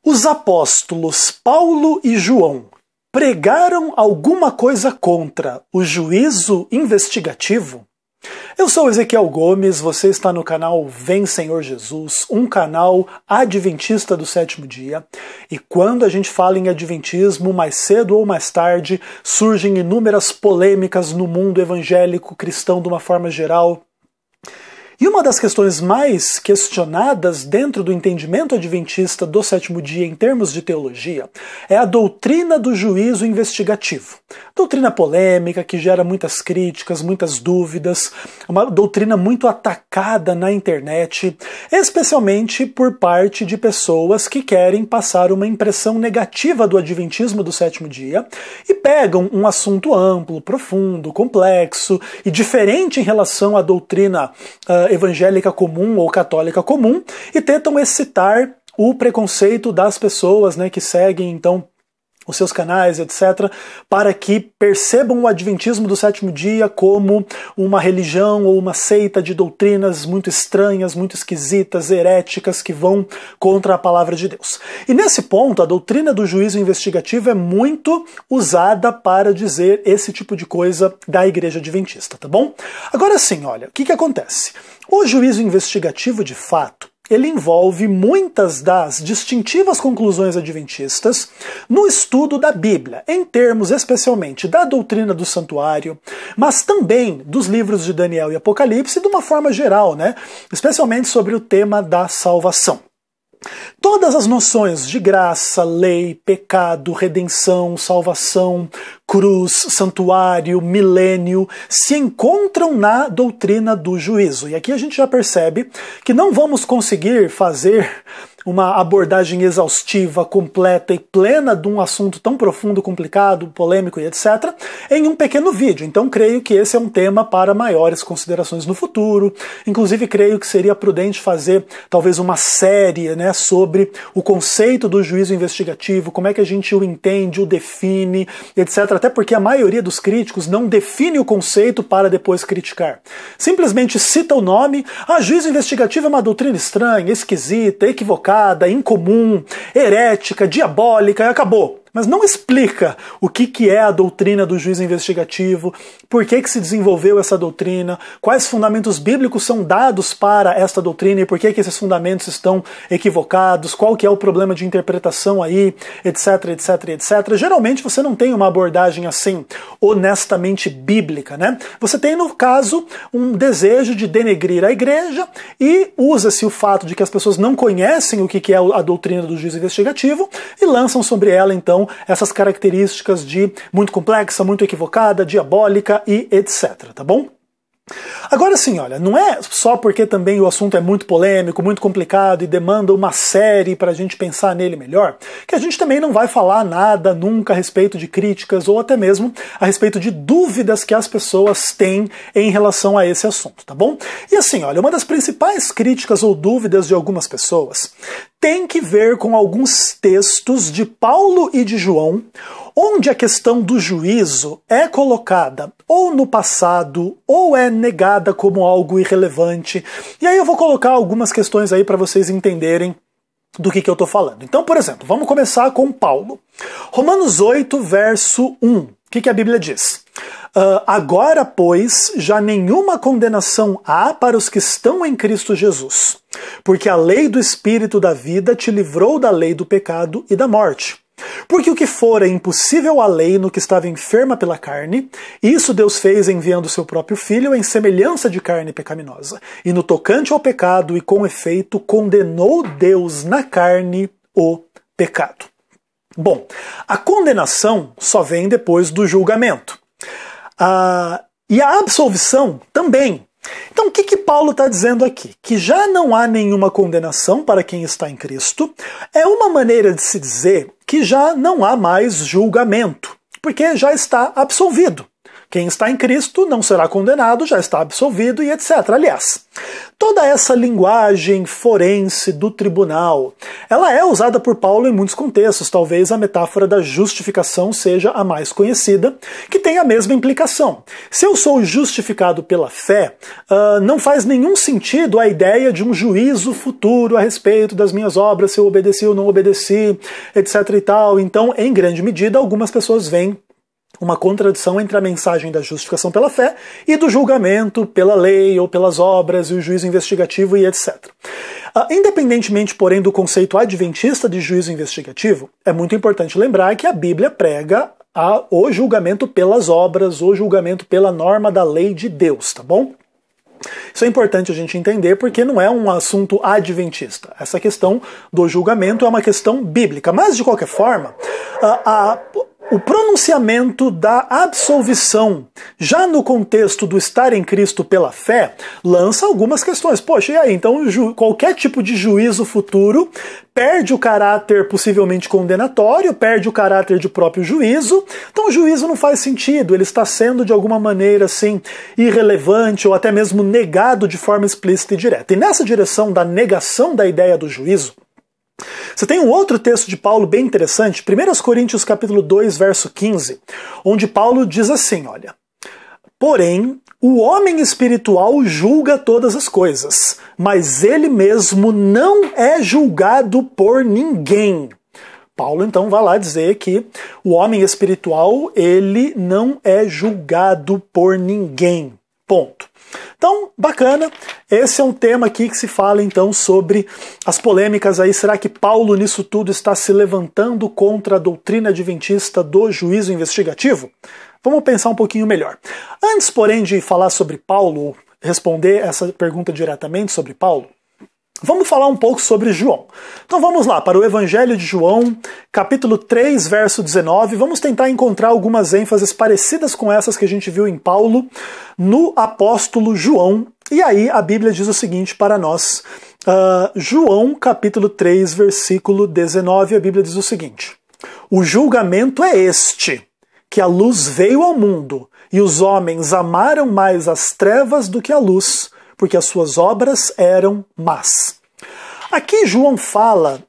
Os apóstolos Paulo e João pregaram alguma coisa contra o juízo investigativo? Eu sou Ezequiel Gomes, você está no canal Vem Senhor Jesus, um canal adventista do sétimo dia. E quando a gente fala em adventismo, mais cedo ou mais tarde, surgem inúmeras polêmicas no mundo evangélico cristão de uma forma geral. E uma das questões mais questionadas dentro do entendimento adventista do sétimo dia em termos de teologia é a doutrina do juízo investigativo. Doutrina polêmica que gera muitas críticas, muitas dúvidas, uma doutrina muito atacada na internet, especialmente por parte de pessoas que querem passar uma impressão negativa do adventismo do sétimo dia e pegam um assunto amplo, profundo, complexo e diferente em relação à doutrina evangélica comum ou católica comum e tentam excitar o preconceito das pessoas, que seguem então os seus canais, etc., para que percebam o adventismo do sétimo dia como uma religião ou uma seita de doutrinas muito estranhas, muito esquisitas, heréticas, que vão contra a palavra de Deus. E nesse ponto, a doutrina do juízo investigativo é muito usada para dizer esse tipo de coisa da igreja adventista, tá bom? Agora sim, olha, o que acontece? O juízo investigativo, de fato, ele envolve muitas das distintivas conclusões adventistas no estudo da Bíblia, em termos especialmente da doutrina do santuário, mas também dos livros de Daniel e Apocalipse de uma forma geral, especialmente sobre o tema da salvação. Todas as noções de graça, lei, pecado, redenção, salvação, cruz, santuário, milênio, se encontram na doutrina do juízo. E aqui a gente já percebe que não vamos conseguir fazer uma abordagem exaustiva, completa e plena de um assunto tão profundo, complicado, polêmico e etc., em um pequeno vídeo. Então creio que esse é um tema para maiores considerações no futuro. Inclusive creio que seria prudente fazer talvez uma série sobre o conceito do juízo investigativo, como é que a gente o entende, o define, etc. Até porque a maioria dos críticos não define o conceito para depois criticar. Simplesmente cita o nome, juízo investigativo é uma doutrina estranha, esquisita, equivocada, incomum, herética, diabólica, e acabou. Mas não explica o que é a doutrina do juízo investigativo, por que se desenvolveu essa doutrina, quais fundamentos bíblicos são dados para esta doutrina e por que esses fundamentos estão equivocados, qual que é o problema de interpretação aí, etc, etc, etc. Geralmente você não tem uma abordagem assim, honestamente bíblica, Você tem, no caso, um desejo de denegrir a igreja e usa-se o fato de que as pessoas não conhecem o que é a doutrina do juízo investigativo e lançam sobre ela, então, essas características de muito complexa, muito equivocada, diabólica e etc, tá bom? Agora sim, olha, não é só porque também o assunto é muito polêmico, muito complicado e demanda uma série para a gente pensar nele melhor, que a gente também não vai falar nada nunca a respeito de críticas ou até mesmo a respeito de dúvidas que as pessoas têm em relação a esse assunto, tá bom? E assim, olha, uma das principais críticas ou dúvidas de algumas pessoas tem que ver com alguns textos de Paulo e de João, onde a questão do juízo é colocada ou no passado ou é negada como algo irrelevante. E aí eu vou colocar algumas questões aí para vocês entenderem do que eu estou falando. Então, por exemplo, vamos começar com Paulo. Romanos 8, verso 1. O que a Bíblia diz? Agora, pois, já nenhuma condenação há para os que estão em Cristo Jesus, porque a lei do Espírito da vida te livrou da lei do pecado e da morte. Porque o que fora impossível à lei no que estava enferma pela carne, isso Deus fez enviando seu próprio Filho em semelhança de carne pecaminosa. E no tocante ao pecado, e com efeito, condenou Deus na carne o pecado. Bom, a condenação só vem depois do julgamento. E a absolvição também. Então o que Paulo está dizendo aqui? Que já não há nenhuma condenação para quem está em Cristo é uma maneira de se dizer que já não há mais julgamento, porque já está absolvido. Quem está em Cristo não será condenado, já está absolvido e etc. Aliás, toda essa linguagem forense do tribunal, ela é usada por Paulo em muitos contextos. Talvez a metáfora da justificação seja a mais conhecida, que tem a mesma implicação. Se eu sou justificado pela fé, não faz nenhum sentido a ideia de um juízo futuro a respeito das minhas obras, se eu obedeci ou não obedeci, etc. e tal. Então, em grande medida, algumas pessoas veem uma contradição entre a mensagem da justificação pela fé e do julgamento pela lei ou pelas obras e o juízo investigativo e etc. Independentemente, porém, do conceito adventista de juízo investigativo, é muito importante lembrar que a Bíblia prega o julgamento pelas obras, o julgamento pela norma da lei de Deus, tá bom? Isso é importante a gente entender porque não é um assunto adventista. Essa questão do julgamento é uma questão bíblica. Mas, de qualquer forma, o pronunciamento da absolvição, já no contexto do estar em Cristo pela fé, lança algumas questões. Poxa, e aí? Então qualquer tipo de juízo futuro perde o caráter possivelmente condenatório, perde o caráter de próprio juízo. Então o juízo não faz sentido, ele está sendo de alguma maneira assim irrelevante ou até mesmo negado de forma explícita e direta. E nessa direção da negação da ideia do juízo, você tem um outro texto de Paulo bem interessante, 1 Coríntios capítulo 2, verso 15, onde Paulo diz assim, olha, porém, o homem espiritual julga todas as coisas, mas ele mesmo não é julgado por ninguém. Paulo então vai lá dizer que o homem espiritual, ele não é julgado por ninguém. Ponto. Então, bacana, esse é um tema aqui que se fala então sobre as polêmicas aí, será que Paulo nisso tudo está se levantando contra a doutrina adventista do juízo investigativo? Vamos pensar um pouquinho melhor. Antes, porém, de falar sobre Paulo, responder essa pergunta diretamente sobre Paulo, vamos falar um pouco sobre João. Então vamos lá, para o Evangelho de João, capítulo 3, verso 19, vamos tentar encontrar algumas ênfases parecidas com essas que a gente viu em Paulo, no apóstolo João. E aí a Bíblia diz o seguinte para nós, João, capítulo 3, versículo 19, a Bíblia diz o seguinte, o julgamento é este, que a luz veio ao mundo, e os homens amaram mais as trevas do que a luz, porque as suas obras eram más. Aqui João fala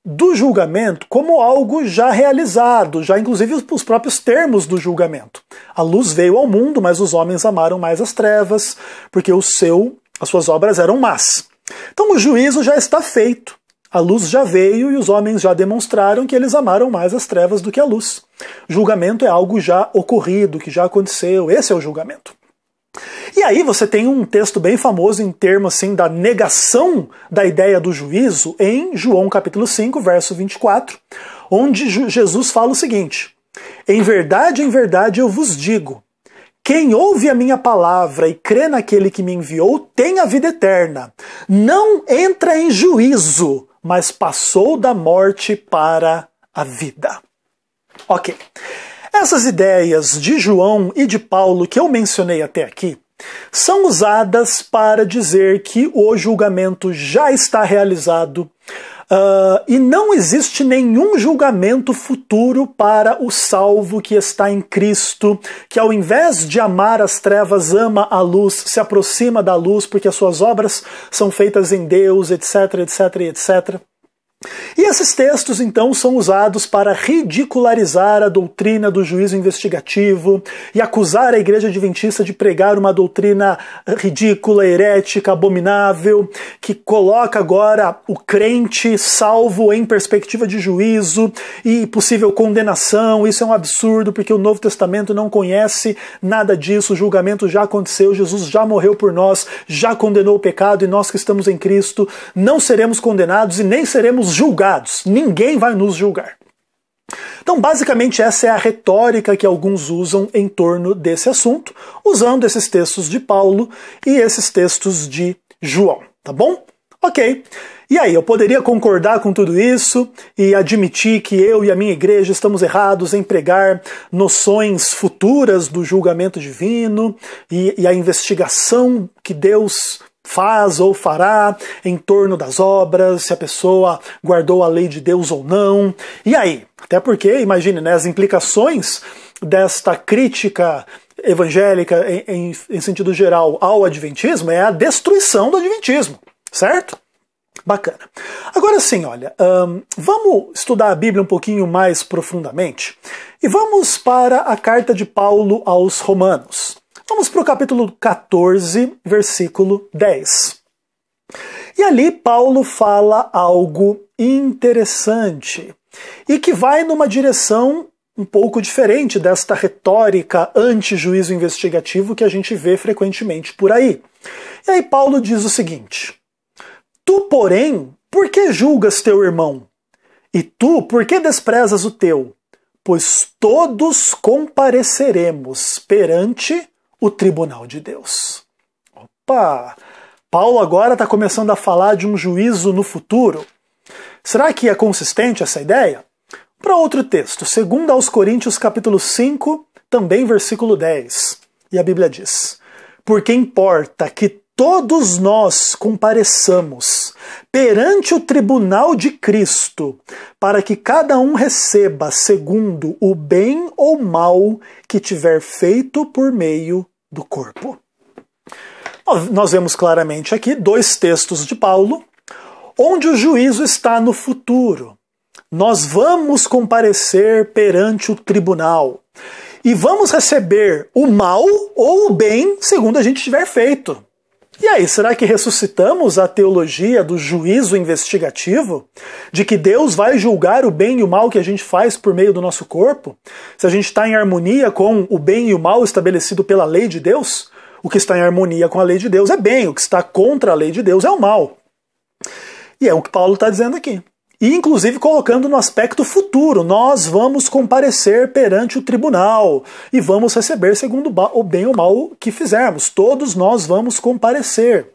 do julgamento como algo já realizado, já inclusive os próprios termos do julgamento. A luz veio ao mundo, mas os homens amaram mais as trevas, porque as suas obras eram más. Então o juízo já está feito. A luz já veio e os homens já demonstraram que eles amaram mais as trevas do que a luz. Julgamento é algo já ocorrido, que já aconteceu. Esse é o julgamento. E aí você tem um texto bem famoso em termos assim, da negação da ideia do juízo em João capítulo 5, verso 24, onde Jesus fala o seguinte, em verdade eu vos digo, quem ouve a minha palavra e crê naquele que me enviou tem a vida eterna, não entra em juízo, mas passou da morte para a vida. Ok. Essas ideias de João e de Paulo que eu mencionei até aqui são usadas para dizer que o julgamento já está realizado e não existe nenhum julgamento futuro para o salvo que está em Cristo, que ao invés de amar as trevas, ama a luz, se aproxima da luz porque as suas obras são feitas em Deus, etc, etc, etc. E esses textos, então, são usados para ridicularizar a doutrina do juízo investigativo e acusar a Igreja Adventista de pregar uma doutrina ridícula, herética, abominável, que coloca agora o crente salvo em perspectiva de juízo e possível condenação. Isso é um absurdo, porque o Novo Testamento não conhece nada disso, o julgamento já aconteceu, Jesus já morreu por nós, já condenou o pecado e nós que estamos em Cristo não seremos condenados e nem seremos julgados. Ninguém vai nos julgar. Então, basicamente, essa é a retórica que alguns usam em torno desse assunto, usando esses textos de Paulo e esses textos de João, tá bom? Ok. E aí, eu poderia concordar com tudo isso e admitir que eu e a minha igreja estamos errados em pregar noções futuras do julgamento divino e a investigação que Deus faz ou fará em torno das obras, se a pessoa guardou a lei de Deus ou não. E aí? Até porque, imagine, né, as implicações desta crítica evangélica, em sentido geral, ao adventismo é a destruição do adventismo, certo? Bacana. Agora sim, olha, vamos estudar a Bíblia um pouquinho mais profundamente e vamos para a carta de Paulo aos Romanos. Vamos para o capítulo 14, versículo 10. E ali Paulo fala algo interessante e que vai numa direção um pouco diferente desta retórica anti-juízo investigativo que a gente vê frequentemente por aí. E aí Paulo diz o seguinte: Tu, porém, por que julgas teu irmão? E tu, por que desprezas o teu? Pois todos compareceremos perante o tribunal de Deus. Opa! Paulo agora está começando a falar de um juízo no futuro. Será que é consistente essa ideia? Para outro texto, 2 aos Coríntios capítulo 5, também versículo 10. E a Bíblia diz: Porque importa que todos nós compareçamos perante o tribunal de Cristo, para que cada um receba segundo o bem ou mal que tiver feito por meio do corpo. Nós vemos claramente aqui dois textos de Paulo, onde o juízo está no futuro. Nós vamos comparecer perante o tribunal e vamos receber o mal ou o bem segundo a gente tiver feito. E aí, será que ressuscitamos a teologia do juízo investigativo? De que Deus vai julgar o bem e o mal que a gente faz por meio do nosso corpo? Se a gente está em harmonia com o bem e o mal estabelecido pela lei de Deus, o que está em harmonia com a lei de Deus é bem, o que está contra a lei de Deus é o mal. E é o que Paulo está dizendo aqui. E inclusive colocando no aspecto futuro, nós vamos comparecer perante o tribunal e vamos receber segundo o bem ou mal que fizermos. Todos nós vamos comparecer.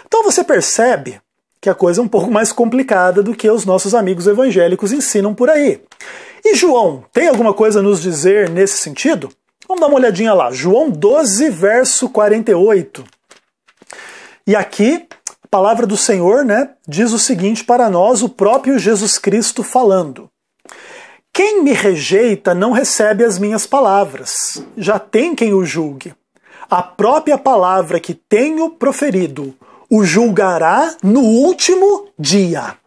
Então você percebe que a coisa é um pouco mais complicada do que os nossos amigos evangélicos ensinam por aí. E João, tem alguma coisa a nos dizer nesse sentido? Vamos dar uma olhadinha lá. João 12, verso 48. E aqui a palavra do Senhor, diz o seguinte para nós, o próprio Jesus Cristo falando: Quem me rejeita não recebe as minhas palavras, já tem quem o julgue. A própria palavra que tenho proferido o julgará no último dia.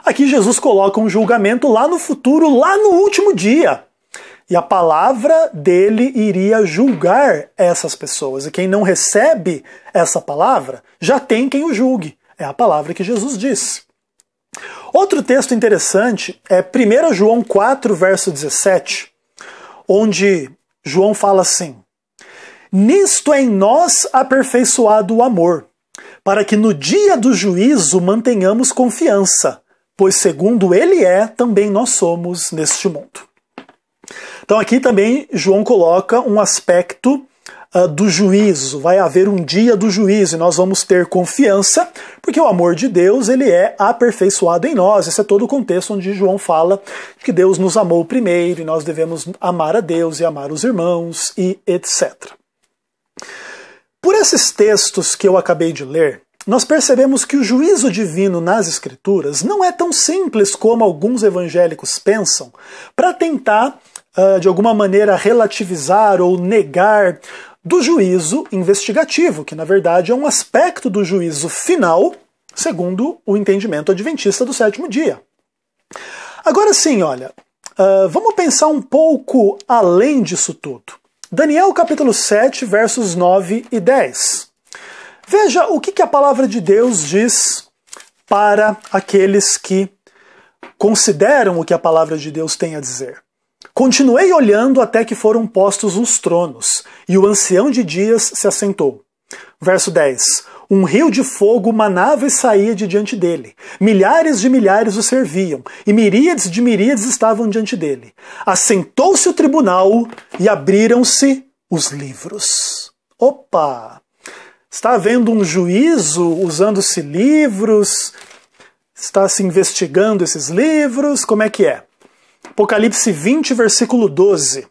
Aqui Jesus coloca um julgamento lá no futuro, lá no último dia. E a palavra dele iria julgar essas pessoas. E quem não recebe essa palavra, já tem quem o julgue. É a palavra que Jesus disse. Outro texto interessante é 1 João 4, verso 17, onde João fala assim: Nisto é em nós aperfeiçoado o amor, para que no dia do juízo mantenhamos confiança, pois segundo ele é, também nós somos neste mundo. Então aqui também João coloca um aspecto do juízo. Vai haver um dia do juízo e nós vamos ter confiança, porque o amor de Deus ele é aperfeiçoado em nós. Esse é todo o contexto onde João fala que Deus nos amou primeiro e nós devemos amar a Deus e amar os irmãos e etc. Por esses textos que eu acabei de ler, nós percebemos que o juízo divino nas Escrituras não é tão simples como alguns evangélicos pensam, para tentar de alguma maneira relativizar ou negar do juízo investigativo, que na verdade é um aspecto do juízo final, segundo o entendimento adventista do sétimo dia. Agora sim, olha, vamos pensar um pouco além disso tudo. Daniel capítulo 7, versos 9 e 10. Veja o que a palavra de Deus diz para aqueles que consideram o que a palavra de Deus tem a dizer. Continuei olhando até que foram postos os tronos, e o ancião de dias se assentou. Verso 10. Um rio de fogo manava e saía de diante dele. Milhares de milhares o serviam, e miríades de miríades estavam diante dele. Assentou-se o tribunal e abriram-se os livros. Opa! Está havendo um juízo usando-se livros? Está se investigando esses livros? Como é que é? Apocalipse 20, versículo 12.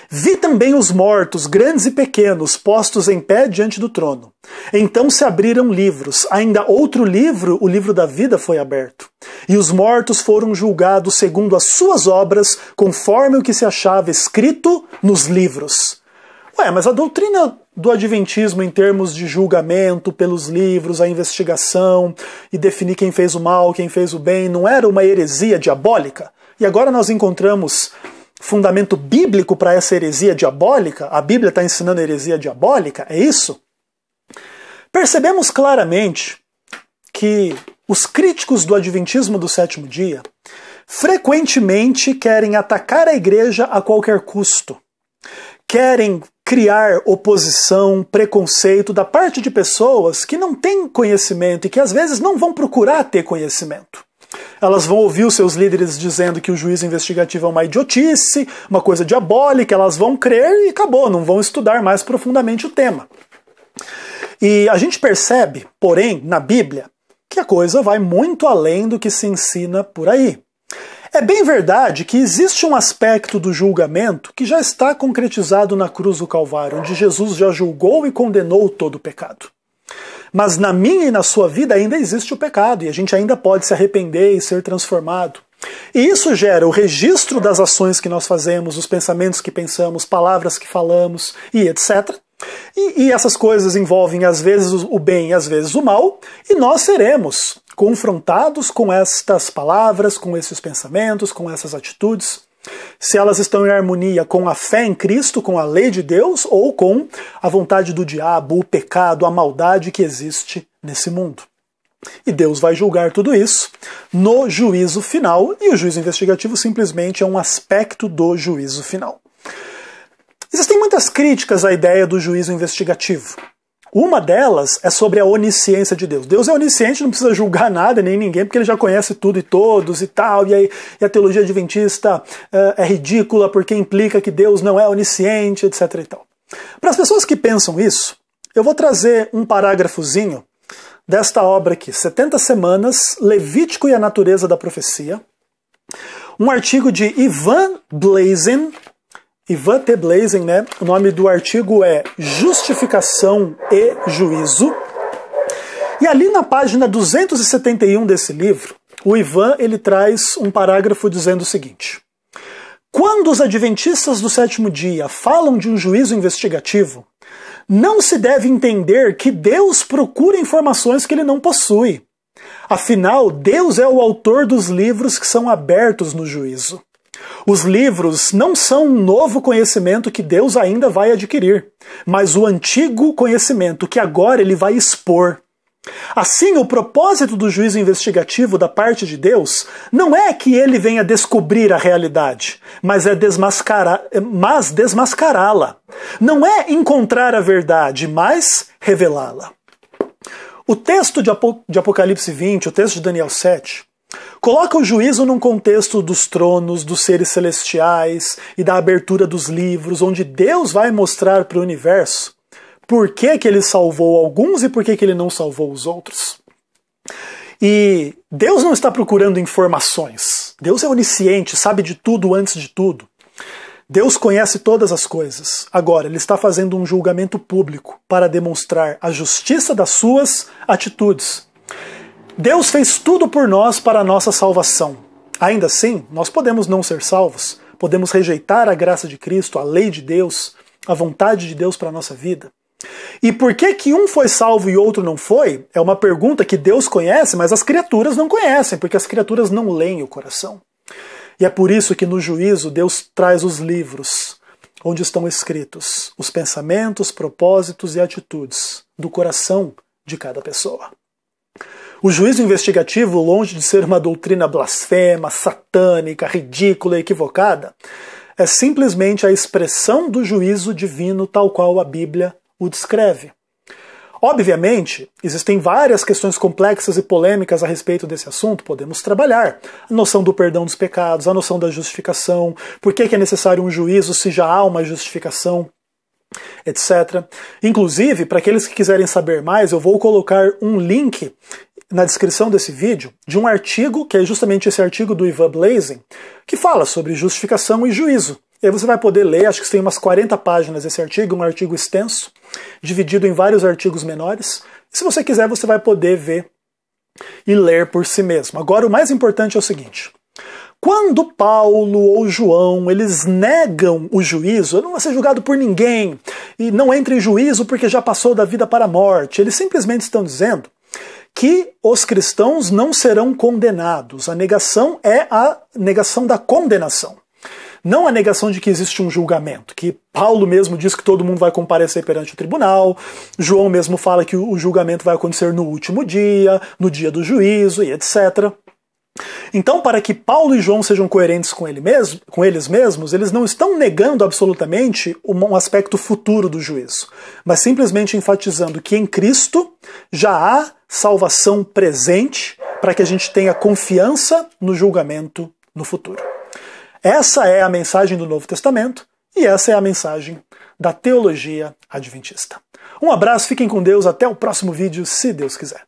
Vi também os mortos, grandes e pequenos, postos em pé diante do trono. Então se abriram livros. Ainda outro livro, o livro da vida, foi aberto. E os mortos foram julgados segundo as suas obras, conforme o que se achava escrito nos livros. Mas a doutrina do adventismo em termos de julgamento pelos livros, a investigação e definir quem fez o mal, quem fez o bem, não era uma heresia diabólica? E agora nós encontramos fundamento bíblico para essa heresia diabólica? A Bíblia está ensinando heresia diabólica? É isso? Percebemos claramente que os críticos do adventismo do sétimo dia frequentemente querem atacar a igreja a qualquer custo. Querem criar oposição, preconceito da parte de pessoas que não têm conhecimento e que às vezes não vão procurar ter conhecimento. Elas vão ouvir os seus líderes dizendo que o juízo investigativo é uma idiotice, uma coisa diabólica, elas vão crer e acabou, não vão estudar mais profundamente o tema. E a gente percebe, porém, na Bíblia, que a coisa vai muito além do que se ensina por aí. É bem verdade que existe um aspecto do julgamento que já está concretizado na cruz do Calvário, onde Jesus já julgou e condenou todo o pecado. Mas na minha e na sua vida ainda existe o pecado, e a gente ainda pode se arrepender e ser transformado. E isso gera o registro das ações que nós fazemos, os pensamentos que pensamos, palavras que falamos e etc. E essas coisas envolvem às vezes o bem e às vezes o mal, e nós seremos confrontados com estas palavras, com esses pensamentos, com essas atitudes, se elas estão em harmonia com a fé em Cristo, com a lei de Deus, ou com a vontade do diabo, o pecado, a maldade que existe nesse mundo. E Deus vai julgar tudo isso no juízo final, e o juízo investigativo simplesmente é um aspecto do juízo final. Existem muitas críticas à ideia do juízo investigativo. Uma delas é sobre a onisciência de Deus. Deus é onisciente, não precisa julgar nada, nem ninguém, porque ele já conhece tudo e todos e tal, e a teologia adventista é ridícula porque implica que Deus não é onisciente, etc. e tal. Para as pessoas que pensam isso, eu vou trazer um parágrafozinho desta obra aqui, 70 Semanas, Levítico e a Natureza da Profecia, um artigo de Ivan T. Blazen, né? O nome do artigo é Justificação e Juízo. E ali na página 271 desse livro, o Ivan ele traz um parágrafo dizendo o seguinte: quando os adventistas do sétimo dia falam de um juízo investigativo, não se deve entender que Deus procura informações que ele não possui. Afinal, Deus é o autor dos livros que são abertos no juízo. Os livros não são um novo conhecimento que Deus ainda vai adquirir, mas o antigo conhecimento que agora ele vai expor. Assim, o propósito do juízo investigativo da parte de Deus não é que ele venha descobrir a realidade, mas desmascará-la. Não é encontrar a verdade, mas revelá-la. O texto de Apocalipse 20, o texto de Daniel 7, coloca o juízo num contexto dos tronos, dos seres celestiais e da abertura dos livros, onde Deus vai mostrar para o universo por que ele salvou alguns e por que ele não salvou os outros. E Deus não está procurando informações. Deus é onisciente, sabe de tudo antes de tudo. Deus conhece todas as coisas. Agora, ele está fazendo um julgamento público para demonstrar a justiça das suas atitudes. Deus fez tudo por nós para a nossa salvação. Ainda assim, nós podemos não ser salvos, podemos rejeitar a graça de Cristo, a lei de Deus, a vontade de Deus para a nossa vida. E por que um foi salvo e outro não foi? É uma pergunta que Deus conhece, mas as criaturas não conhecem, porque as criaturas não leem o coração. E é por isso que no juízo Deus traz os livros, onde estão escritos os pensamentos, propósitos e atitudes do coração de cada pessoa. O juízo investigativo, longe de ser uma doutrina blasfema, satânica, ridícula e equivocada, é simplesmente a expressão do juízo divino tal qual a Bíblia o descreve. Obviamente, existem várias questões complexas e polêmicas a respeito desse assunto, podemos trabalhar. A noção do perdão dos pecados, a noção da justificação, por que é necessário um juízo se já há uma justificação, etc. Inclusive, para aqueles que quiserem saber mais, eu vou colocar um link na descrição desse vídeo de um artigo, que é justamente esse artigo do Ivan Blazen, que fala sobre justificação e juízo. E aí você vai poder ler, acho que tem umas 40 páginas esse artigo, um artigo extenso, dividido em vários artigos menores. E se você quiser, você vai poder ver e ler por si mesmo. Agora, o mais importante é o seguinte: Quando Paulo ou João, eles negam o juízo, não vai ser julgado por ninguém, e não entra em juízo porque já passou da vida para a morte, eles simplesmente estão dizendo que os cristãos não serão condenados. A negação é a negação da condenação. Não a negação de que existe um julgamento, que Paulo mesmo diz que todo mundo vai comparecer perante o tribunal, João mesmo fala que o julgamento vai acontecer no último dia, no dia do juízo e etc. Então, para que Paulo e João sejam coerentes com eles mesmos, eles não estão negando absolutamente um aspecto futuro do juízo, mas simplesmente enfatizando que em Cristo já há salvação presente para que a gente tenha confiança no julgamento no futuro. Essa é a mensagem do Novo Testamento e essa é a mensagem da teologia adventista. Um abraço, fiquem com Deus, até o próximo vídeo, se Deus quiser.